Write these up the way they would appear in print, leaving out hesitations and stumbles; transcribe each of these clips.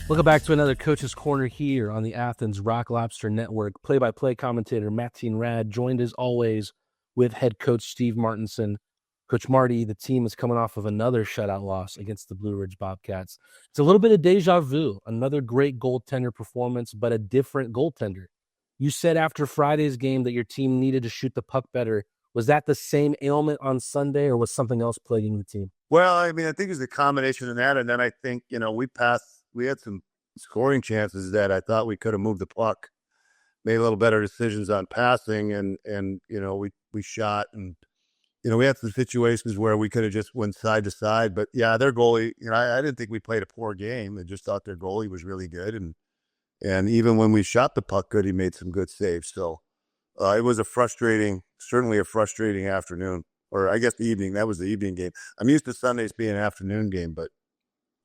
Welcome back to another Coach's Corner here on the Athens Rock Lobster Network. Play-by-play commentator Matteen Rad, joined as always with head coach Steve Martinson. Coach Marty, the team is coming off of another shutout loss against the Blue Ridge Bobcats. It's a little bit of deja vu, another great goaltender performance, but a different goaltender. You said after Friday's game that your team needed to shoot the puck better. Was that the same ailment on Sunday, or was something else plaguing the team? Well, I mean, I think it's a combination of that. And then I think, we had some scoring chances that I thought we could have moved the puck, made a little better decisions on passing. And we shot and, we had some situations where we could have just went side to side. But yeah, their goalie, I didn't think we played a poor game. I just thought their goalie was really good. And even when we shot the puck good, he made some good saves. So it was certainly a frustrating afternoon. Or I guess the evening. That was the evening game. I'm used to Sundays being an afternoon game, but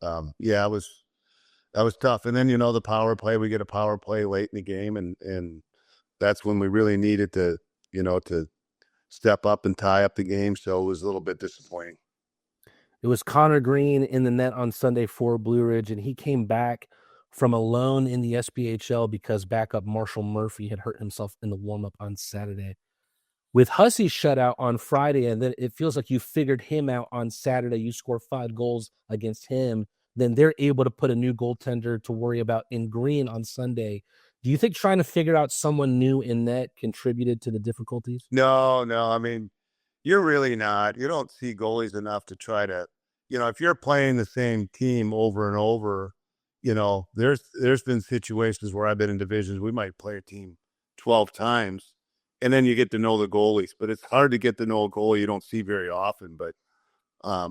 that was tough. And then the power play. We get a power play late in the game, and that's when we really needed to step up and tie up the game. So it was a little bit disappointing. It was Connor Green in the net on Sunday for Blue Ridge, and he came back from a loan in the SPHL because backup Marshall Murphy had hurt himself in the warm-up on Saturday. With Hussey's shutout on Friday, and then it feels like you figured him out on Saturday, you score 5 goals against him, then they're able to put a new goaltender to worry about in Green on Sunday. Do you think trying to figure out someone new in net contributed to the difficulties? No. I mean, you're really not. You don't see goalies enough to try to, if you're playing the same team over and over, there's been situations where I've been in divisions. We might play a team 12 times. And then you get to know the goalies, but it's hard to get to know a goalie you don't see very often. But, I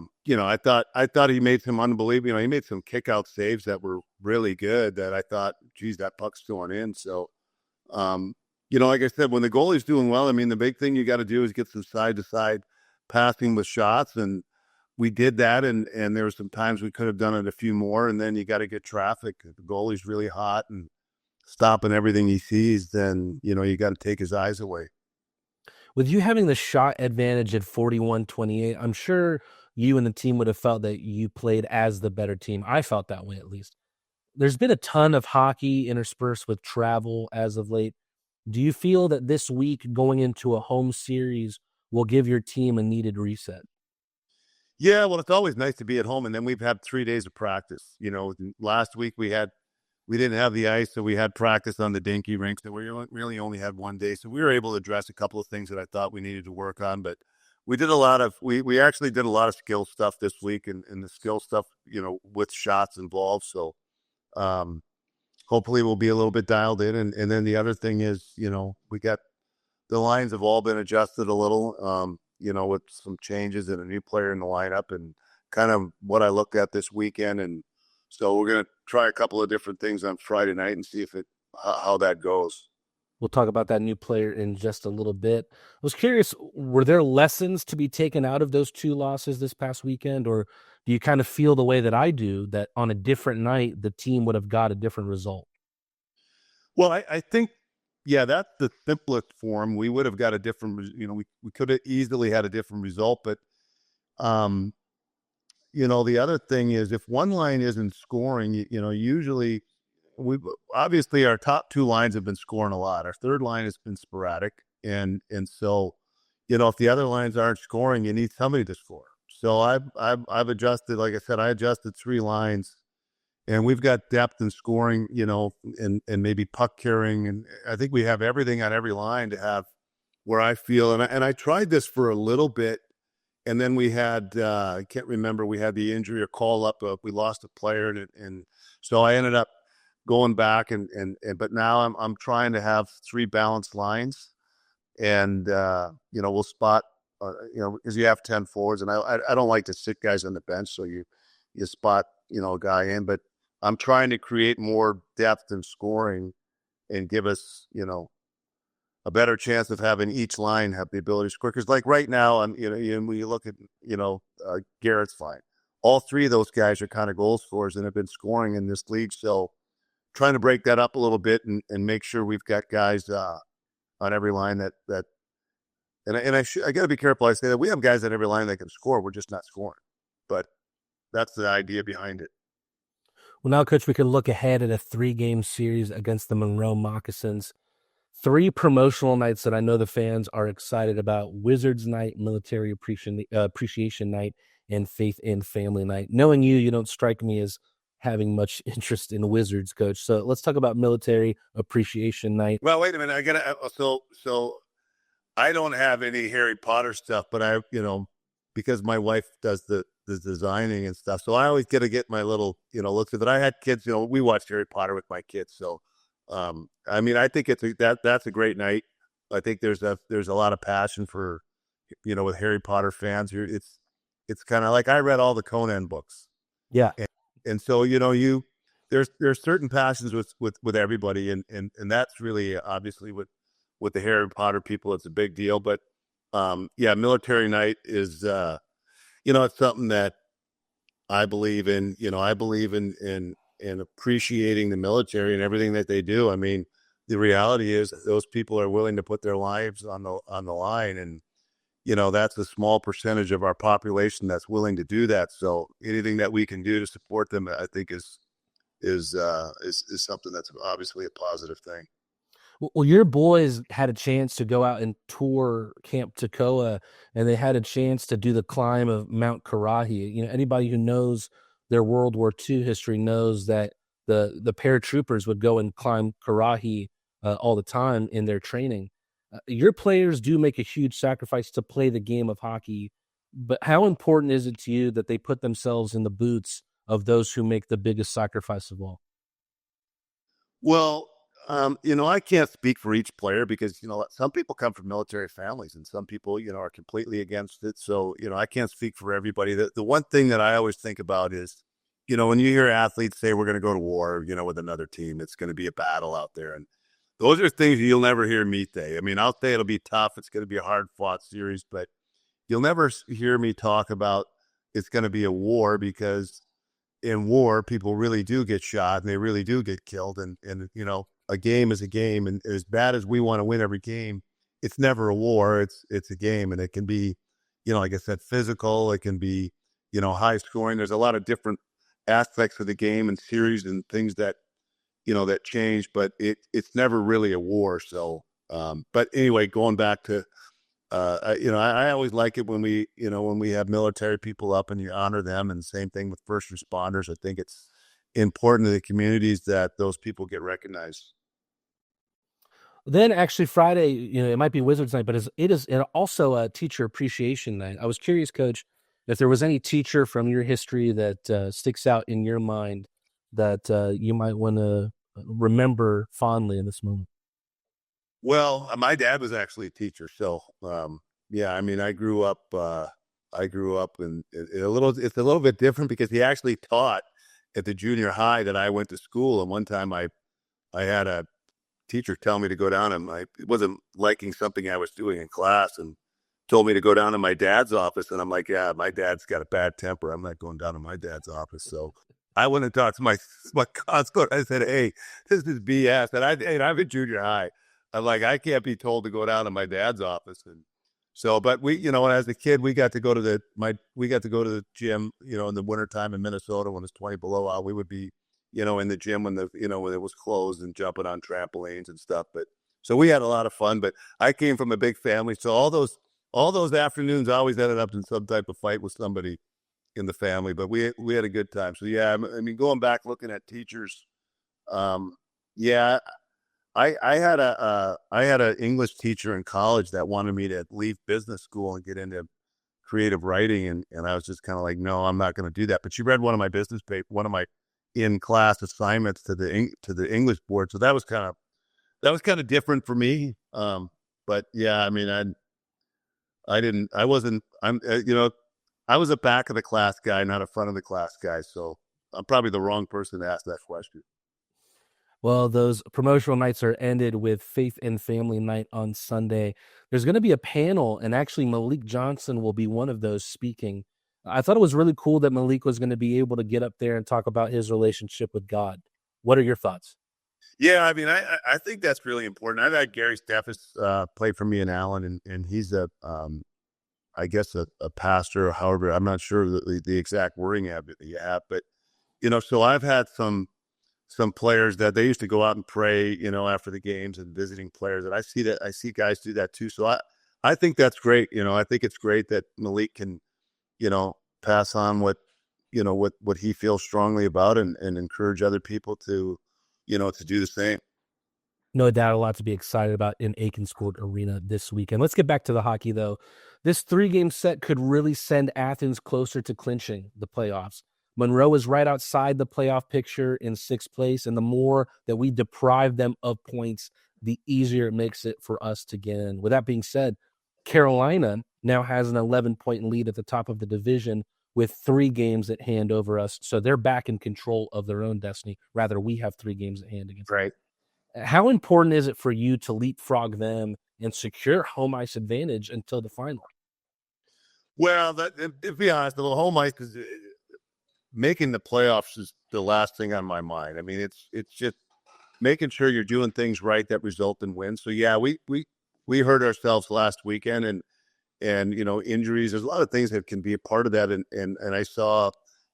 thought he made some unbelievable, he made some kick out saves that were really good that I thought, geez, that puck's going in. So, like I said, when the goalie's doing well, I mean, the big thing you got to do is get some side to side passing with shots. And we did that. And there were some times we could have done it a few more. And then you got to get traffic. The goalie's really hot and stopping everything he sees, then, you got to take his eyes away. With you having the shot advantage at 41-28, I'm sure you and the team would have felt that you played as the better team. I felt that way, at least. There's been a ton of hockey interspersed with travel as of late. Do you feel that this week going into a home series will give your team a needed reset? Yeah, well, it's always nice to be at home. And then we've had 3 days of practice. Last week we didn't have the ice, so we had practice on the dinky rink. So we really only had 1 day. So we were able to address a couple of things that I thought we needed to work on. But we did we actually did a lot of skill stuff this week, and the skill stuff, with shots involved. So hopefully we'll be a little bit dialed in. And then the other thing is, we got the lines have all been adjusted a little, with some changes and a new player in the lineup and kind of what I looked at this weekend. And so we're going to try a couple of different things on Friday night and see how that goes. We'll talk about that new player in just a little bit. I was curious, were there lessons to be taken out of those 2 losses this past weekend, or do you kind of feel the way that I do, that on a different night, the team would have got a different result? Well, I think, yeah, that's the simplest form. We would have got a different, we could have easily had a different result, but the other thing is if one line isn't scoring, usually obviously our top 2 lines have been scoring a lot. Our third line has been sporadic. And so, if the other lines aren't scoring, you need somebody to score. So I've adjusted, like I said, I adjusted 3 lines, and we've got depth in scoring, and maybe puck carrying. And I think we have everything on every line to have where I feel, and I tried this for a little bit. And then we had, I can't remember, we had the injury or call up. We lost a player. And so I ended up going back but now I'm trying to have 3 balanced lines, and, we'll spot, because you have 10 forwards, and I don't like to sit guys on the bench. So you spot, a guy in, but I'm trying to create more depth in scoring and give us, a better chance of having each line have the ability to score. Because like right now, when you look at, Garrett's line, all 3 of those guys are kind of goal scorers and have been scoring in this league. So trying to break that up a little bit and make sure we've got guys on every line that I got to be careful. I say that we have guys on every line that can score. We're just not scoring, but that's the idea behind it. Well, now, Coach, we can look ahead at a 3-game series against the Monroe Moccasins. 3 promotional nights that I know the fans are excited about: Wizards Night, Military Appreciation Night, and Faith and Family Night. Knowing you, you don't strike me as having much interest in Wizards, Coach. So let's talk about Military Appreciation Night. Well, wait a minute. I gotta so I don't have any Harry Potter stuff, but because my wife does the designing and stuff, so I always get my little looks at it. I had kids, we watched Harry Potter with my kids, so I mean, I think that's a great night. I think there's a lot of passion for with Harry Potter fans. It's kind of like I read all the Conan books, Yeah. and so there's certain passions with everybody, and that's really obviously with the Harry Potter people, it's a big deal. But yeah, military night is it's something that I believe in. I believe in appreciating the military and everything that they do. I mean, the reality is those people are willing to put their lives on the line, and that's a small percentage of our population that's willing to do that. So anything that we can do to support them, I think is something that's obviously a positive thing. Well, your boys had a chance to go out and tour Camp Toccoa, and they had a chance to do the climb of Mount Karahi. Anybody who knows their World War II history knows that the paratroopers would go and climb Karahi all the time in their training. Your players do make a huge sacrifice to play the game of hockey, but how important is it to you that they put themselves in the boots of those who make the biggest sacrifice of all? Well, I can't speak for each player because, some people come from military families and some people, are completely against it. So, I can't speak for everybody. The one thing that I always think about is, when you hear athletes say we're going to go to war, with another team, it's going to be a battle out there. And those are things you'll never hear me say. I mean, I'll say it'll be tough. It's going to be a hard fought series, but you'll never hear me talk about it's going to be a war, because in war, people really do get shot and they really do get killed. And a game is a game. And as bad as we want to win every game, it's never a war. It's a game. And it can be, like I said, physical. It can be, high scoring. There's a lot of different aspects of the game and series and things that, that change, but it's never really a war. So, but anyway, going back to, I always like it when we have military people up and you honor them, and same thing with first responders. I think it's important to the communities that those people get recognized. Then actually Friday, it might be Wizards night, but it is also a teacher appreciation night. I was curious, Coach, if there was any teacher from your history that sticks out in your mind that you might want to remember fondly in this moment. Well, my dad was actually a teacher, so yeah. I mean, I grew up. In a little. It's a little bit different because he actually taught at the junior high that I went to school. And one time, I had a teacher tell me to go down, and I wasn't liking something I was doing in class, and told me to go down to my dad's office. And I'm like, yeah, my dad's got a bad temper. I'm not going down to my dad's office. So I went and talked to my counselor. I said, hey, this is BS. And I'm in junior high. I'm like, I can't be told to go down to my dad's office. And so, but we, as a kid, we got to go to the gym, in the wintertime in Minnesota when it's 20 below out. We would be, in the gym when when it was closed, and jumping on trampolines and stuff. But so we had a lot of fun. But I came from a big family, so all those afternoons I always ended up in some type of fight with somebody in the family. But we had a good time. So yeah, I mean, going back looking at teachers, yeah. I had an English teacher in college that wanted me to leave business school and get into creative writing, and I was just kind of like, no, I'm not going to do that. But she read one of my one of my in class assignments to the English board, so that was kind of different for me. But yeah, I mean, I wasn't I was a back of the class guy, not a front of the class guy, so I'm probably the wrong person to ask that question. Well, those promotional nights are ended with Faith and Family Night on Sunday. There's going to be a panel, and actually Malik Johnson will be one of those speaking. I thought it was really cool that Malik was going to be able to get up there and talk about his relationship with God. What are your thoughts? Yeah, I mean, I think that's really important. I've had Gary Steffes play for me in Allen, and he's I guess a pastor, or however, I'm not sure the exact wording you have, but So I've had some players that they used to go out and pray, after the games and visiting players. And I see guys do that too. So I think that's great. I think it's great that Malik can, pass on what he feels strongly about and encourage other people to do the same. No doubt, a lot to be excited about in Akins Ford Arena this weekend. Let's get back to the hockey, though. This 3-game set could really send Athens closer to clinching the playoffs. Monroe is right outside the playoff picture in 6th place, and the more that we deprive them of points, the easier it makes it for us to get in. With that being said, Carolina now has an 11-point lead at the top of the division with 3 games at hand over us, so they're back in control of their own destiny. Rather, we have 3 games at hand against them. Right. How important is it for you to leapfrog them and secure home ice advantage until the final? Well, to be honest, the home ice is making the playoffs is the last thing on my mind. I mean, it's just making sure you're doing things right that result in wins. So yeah, we hurt ourselves last weekend, and injuries. There's a lot of things that can be a part of that, and I saw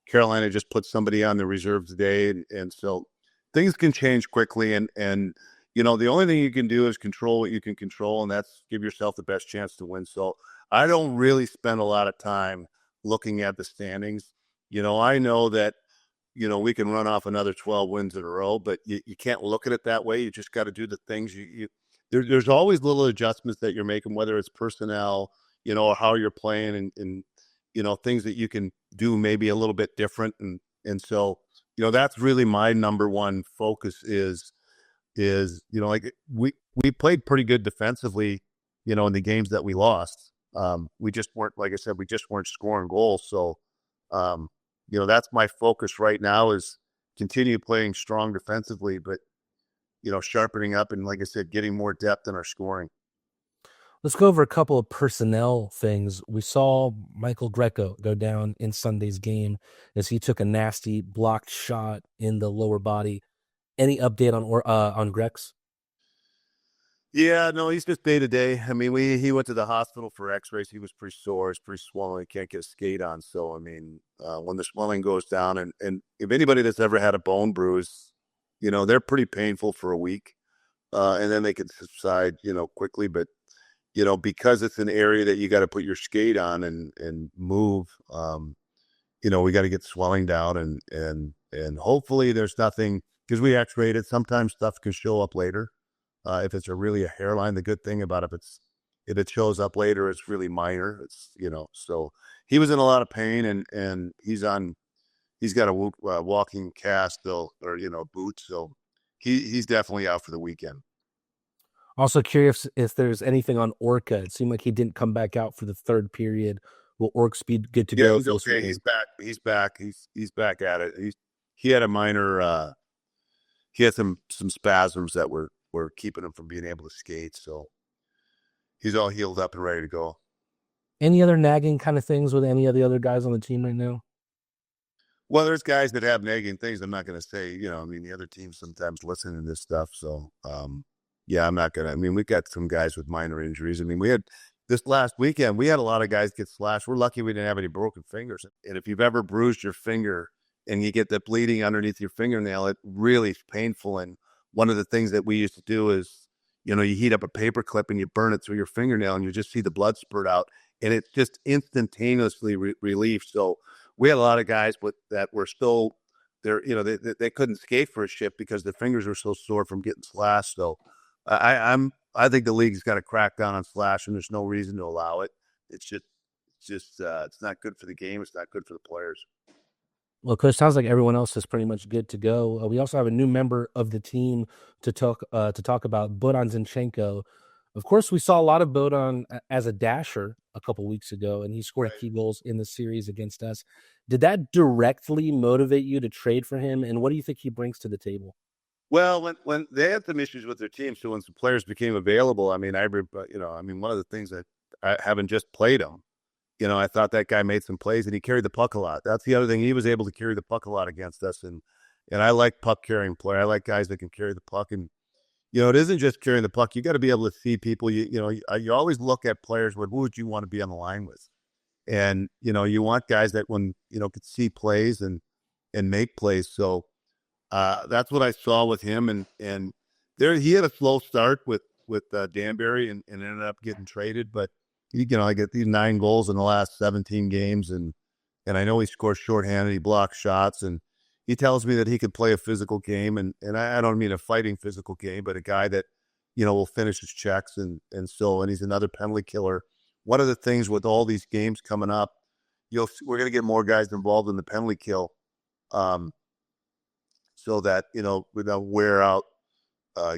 Carolina just put somebody on the reserve today, and so things can change quickly, and the only thing you can do is control what you can control, and that's give yourself the best chance to win. So I don't really spend a lot of time looking at the standings. I know that we can run off another 12 wins in a row, but you can't look at it that way. You just got to do the things there's always little adjustments that you're making, whether it's personnel, or how you're playing, and things that you can do maybe a little bit different, and so that's really my number one focus is like we played pretty good defensively, in the games that we lost. We just weren't, like I said, we just weren't scoring goals. So, that's my focus right now is continue playing strong defensively, but sharpening up and, like I said, getting more depth in our scoring. Let's go over a couple of personnel things. We saw Michael Greco go down in Sunday's game as he took a nasty blocked shot in the lower body. Any update on Grex? Yeah, no, he's just day to day. I mean, he went to the hospital for X-rays. He was pretty sore. He's pretty swollen. He can't get a skate on. So, I mean, when the swelling goes down, and if anybody that's ever had a bone bruise, they're pretty painful for a week, and then they can subside, quickly. But because it's an area that you got to put your skate on and move, we got to get swelling down, and hopefully there's nothing, because we X-rayed it. Sometimes stuff can show up later. If it's really a hairline, the good thing about if it shows up later, it's really minor. It's so he was in a lot of pain, and he's got a walking cast though, or boot, so he's definitely out for the weekend. Also curious if there's anything on Orca. It seemed like he didn't come back out for the 3rd period. Will Orcs be good to Yeah, go? he's okay. He's back. He's back. He's back at it. He had a minor. He had some spasms that were keeping him from being able to skate. So he's all healed up and ready to go. Any other nagging kind of things with any of the other guys on the team right now? Well, there's guys that have nagging things. I'm not going to say, I mean, the other teams sometimes listen to this stuff. So, yeah, I'm not going to. I mean, we've got some guys with minor injuries. I mean, we had this last weekend, we had a lot of guys get slashed. We're lucky we didn't have any broken fingers. And if you've ever bruised your finger and you get the bleeding underneath your fingernail, it really is painful. And one of the things that we used to do is, you heat up a paper clip and you burn it through your fingernail and you just see the blood spurt out. And it's just instantaneously relief. So we had a lot of guys that were still there, they couldn't skate for a shift because their fingers were so sore from getting slashed. So I think the league's got to crack down on slash, and there's no reason to allow it. It's not good for the game. It's not good for the players. Well, Coach, sounds like everyone else is pretty much good to go. We also have a new member of the team to talk about, Bohdan Zinchenko. Of course, we saw a lot of Bohdan as a dasher a couple weeks ago, and he scored key goals in the series against us. Did that directly motivate you to trade for him, and what do you think he brings to the table? Well, when they had some issues with their team, so when some players became available, I mean, one of the things that I haven't just played him. I thought that guy made some plays and he carried the puck a lot. That's the other thing. He was able to carry the puck a lot against us. And I like puck carrying play. I like guys that can carry the puck. And, it isn't just carrying the puck. You got to be able to see people. You always look at players with who would you want to be on the line with? And, you want guys that when, could see plays and make plays. So that's what I saw with him, and there he had a slow start with Danbury and ended up getting traded, but I get these 9 goals in the last 17 games, and I know he scores shorthanded, he blocks shots, and he tells me that he could play a physical game, and I don't mean a fighting physical game, but a guy that will finish his checks, and he's another penalty killer. One of the things with all these games coming up, we're going to get more guys involved in the penalty kill. So that, we don't wear out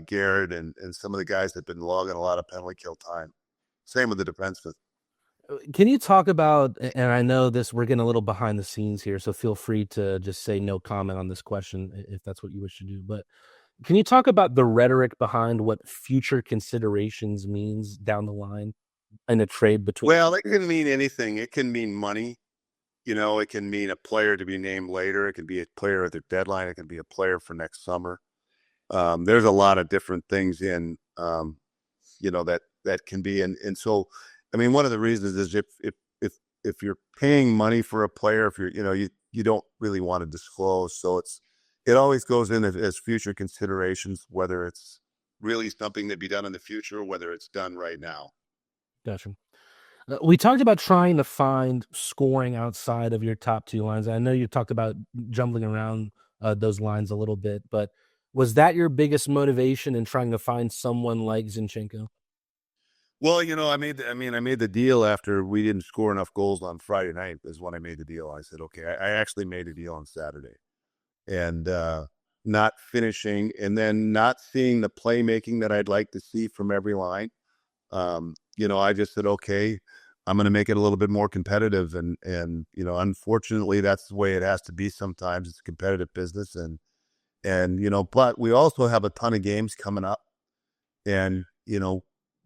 Garrett and some of the guys that have been logging a lot of penalty kill time. Same with the defensemen. Can you talk about, and I know we're getting a little behind the scenes here, so feel free to just say no comment on this question if that's what you wish to do. But can you talk about the rhetoric behind what future considerations means down the line in a trade between? Well, it can mean anything. It can mean money. It can mean a player to be named later. It can be a player at the deadline. It can be a player for next summer. There's a lot of different things in, that can be. And so, I mean, one of the reasons is if you're paying money for a player, if you don't really want to disclose. So it always goes in as future considerations, whether it's really something to be done in the future, or whether it's done right now. Gotcha. We talked about trying to find scoring outside of your top 2 lines. I know you talked about jumbling around those lines a little bit, but was that your biggest motivation in trying to find someone like Zinchenko? Well, I made the deal after we didn't score enough goals on Friday night is when I made the deal. I said, okay, I actually made a deal on Saturday, and not finishing, and then not seeing the playmaking that I'd like to see from every line. I just said, okay, I'm going to make it a little bit more competitive. And unfortunately, that's the way it has to be sometimes. It's a competitive business. But we also have a ton of games coming up. And,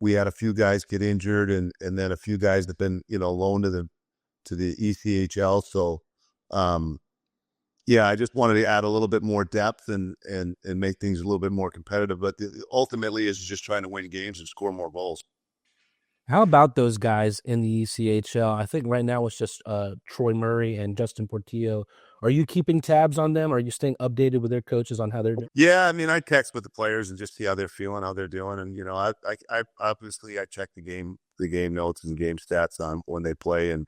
we had a few guys get injured, and then a few guys that have been, loaned to the ECHL. So, I just wanted to add a little bit more depth and make things a little bit more competitive. But ultimately, is just trying to win games and score more goals. How about those guys in the ECHL? I think right now it's just Troy Murray and Justin Portillo. Are you keeping tabs on them? Are you staying updated with their coaches on how they're doing? Yeah, I mean, I text with the players and just see how they're feeling, how they're doing, and I obviously I check the game notes and game stats on when they play. And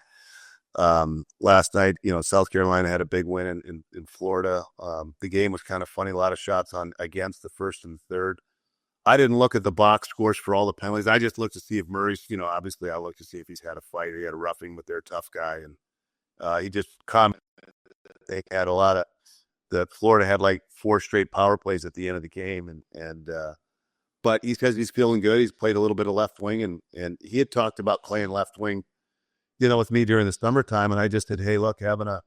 last night, South Carolina had a big win in Florida. The game was kind of funny, a lot of shots against the first and third. I didn't look at the box scores for all the penalties. I just looked to see if Murray's, obviously I looked to see if he's had a fight or he had a roughing with their tough guy. And he just commented that they had a lot of, that Florida had like 4 straight power plays at the end of the game. But he says he's feeling good. He's played a little bit of left wing, and he had talked about playing left wing, with me during the summertime. And I just said, hey, look, having a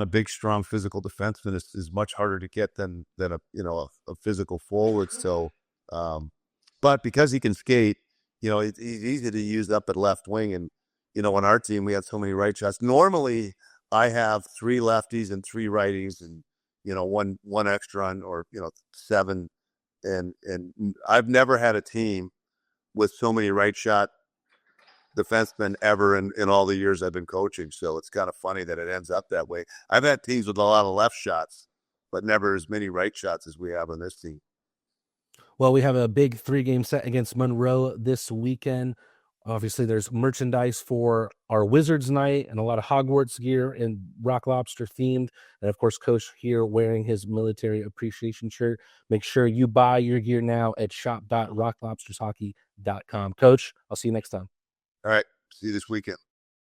big, strong physical defenseman is much harder to get than a physical forward. So, but because he can skate, he's easy to use up at left wing. And, on our team, we had so many right shots. Normally I have 3 lefties and 3 righties and, one extra on, or, 7. And I've never had a team with so many right shot defensemen ever in all the years I've been coaching. So it's kind of funny that it ends up that way. I've had teams with a lot of left shots, but never as many right shots as we have on this team. Well, we have a big 3-game set against Monroe this weekend. Obviously, there's merchandise for our Wizards night and a lot of Hogwarts gear and Rock Lobster themed. And of course, Coach here wearing his military appreciation shirt. Make sure you buy your gear now at shop.rocklobstershockey.com. Coach, I'll see you next time. All right. See you this weekend.